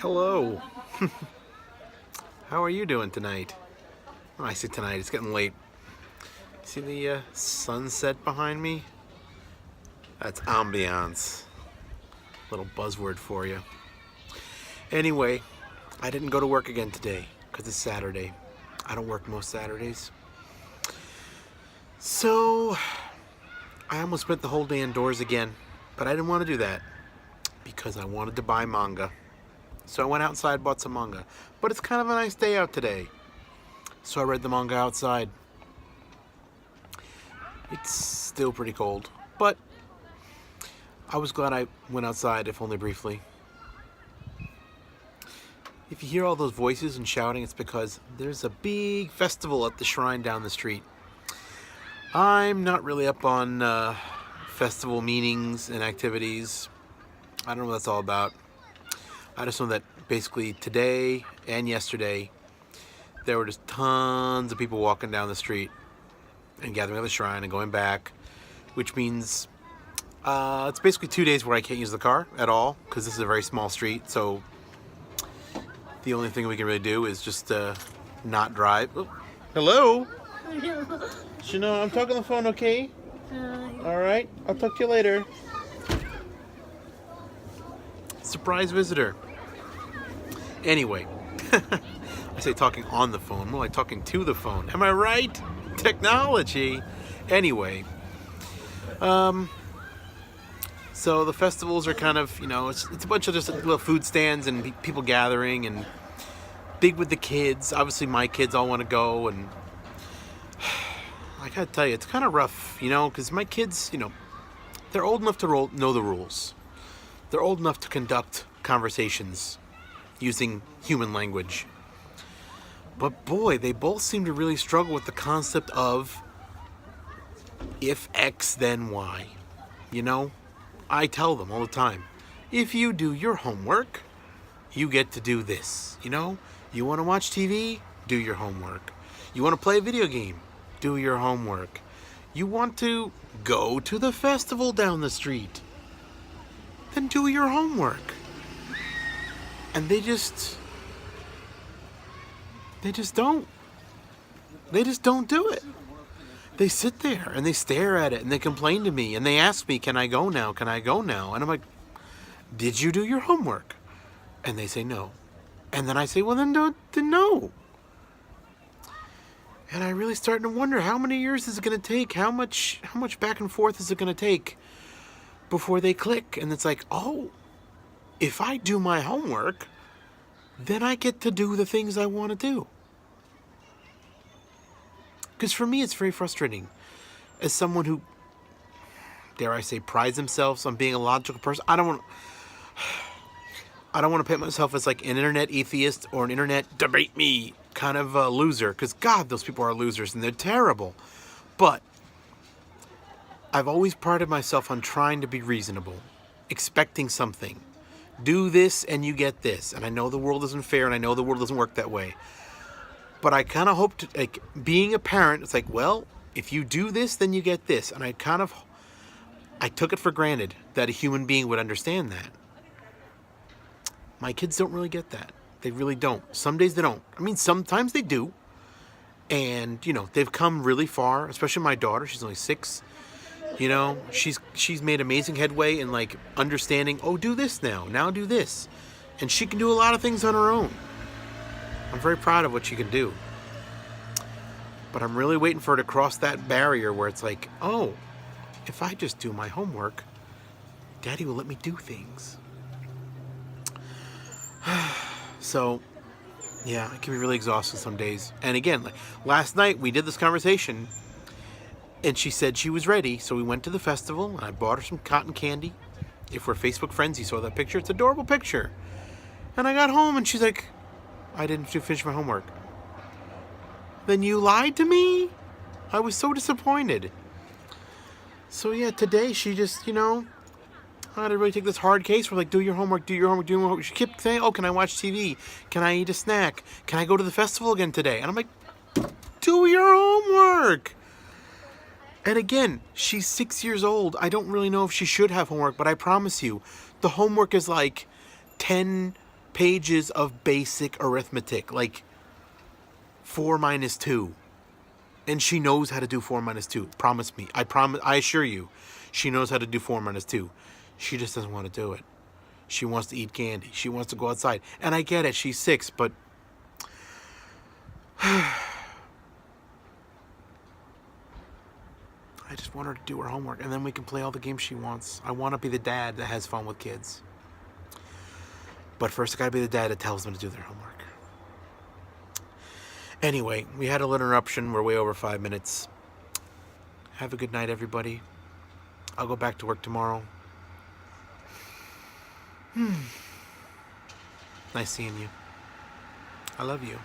Hello. How are you doing tonight? When I say tonight, it's getting late. See the sunset behind me? That's ambiance. Little buzzword for you. Anyway, I didn't go to work again today because it's Saturday. I don't work most Saturdays. So, I almost spent the whole day indoors again, but I didn't want to do that because I wanted to buy manga. So I went outside, bought some manga. But it's kind of a nice day out today. So I read the manga outside. It's still pretty cold, but I was glad I went outside, if only briefly. If you hear all those voices and shouting, it's because there's a big festival at the shrine down the street. I'm not really up on festival meanings and activities. I don't know what that's all about. I just know that basically today and yesterday there were just tons of people walking down the street and gathering at the shrine and going back, which means it's basically 2 days where I can't use the car at all because this is a very small street. So the only thing we can really do is just not drive. Oh, hello. Shino, I'm talking on the phone, okay? All right, I'll talk to you later. Surprise visitor. Anyway, I say talking on the phone, more like talking to the phone. Am I right? Technology. Anyway, so the festivals are kind of, it's a bunch of just little food stands and people gathering and big with the kids. Obviously, my kids all want to go, and I gotta tell you, it's kind of rough, because my kids, they're old enough to know the rules. They're old enough to conduct conversations using human language. But boy, they both seem to really struggle with the concept of if X, then Y. I tell them all the time, if you do your homework, you get to do this. You want to watch TV? Do your homework. You want to play a video game? Do your homework. You want to go to the festival down the street? Then do your homework. And they just don't. They just don't do it. They sit there and they stare at it and they complain to me and they ask me, can I go now? Can I go now? And I'm like, did you do your homework? And they say no. And then I say, well, then no. And I really starting to wonder, how many years is it going to take? How much back and forth is it going to take before they click? And it's like, oh, if I do my homework, then I get to do the things I want to do. Because for me, it's very frustrating. As someone who, dare I say, prides themselves on being a logical person, I don't want to paint myself as like an internet atheist or an internet debate me kind of a loser. Because God, those people are losers and they're terrible. But I've always prided myself on trying to be reasonable, expecting something. Do this and you get this. And I know the world isn't fair and I know the world doesn't work that way. But I kind of hope to, like, being a parent, it's like, well, if you do this, then you get this. And I took it for granted that a human being would understand that. My kids don't really get that. They really don't. Some days they don't. I mean, sometimes they do. And, they've come really far, especially my daughter. She's only 6. She's made amazing headway in like understanding, oh, do this now do this. And she can do a lot of things on her own. I'm very proud of what she can do. But I'm really waiting for her to cross that barrier where it's like, oh, if I just do my homework, Daddy will let me do things. So, yeah, it can be really exhausting some days. And again, like last night we did this conversation and she said she was ready, so we went to the festival, and I bought her some cotton candy. If we're Facebook friends, you saw that picture. It's an adorable picture. And I got home, and she's like, I didn't finish my homework. Then you lied to me? I was so disappointed. So yeah, today she just, I had to really take this hard case. We're like, do your homework, do your homework, do your homework. She kept saying, oh, can I watch TV? Can I eat a snack? Can I go to the festival again today? And I'm like, do your homework. And again, she's 6 years old. I don't really know if she should have homework, but I promise you, the homework is like 10 pages of basic arithmetic, like 4 minus 2. And she knows how to do 4 minus 2. Promise me. I assure you, she knows how to do 4 minus 2. She just doesn't want to do it. She wants to eat candy. She wants to go outside. And I get it. She's 6, but I just want her to do her homework, and then we can play all the games she wants. I want to be the dad that has fun with kids. But first, I got to be the dad that tells them to do their homework. Anyway, we had a little interruption. We're way over 5 minutes. Have a good night, everybody. I'll go back to work tomorrow. Nice seeing you. I love you.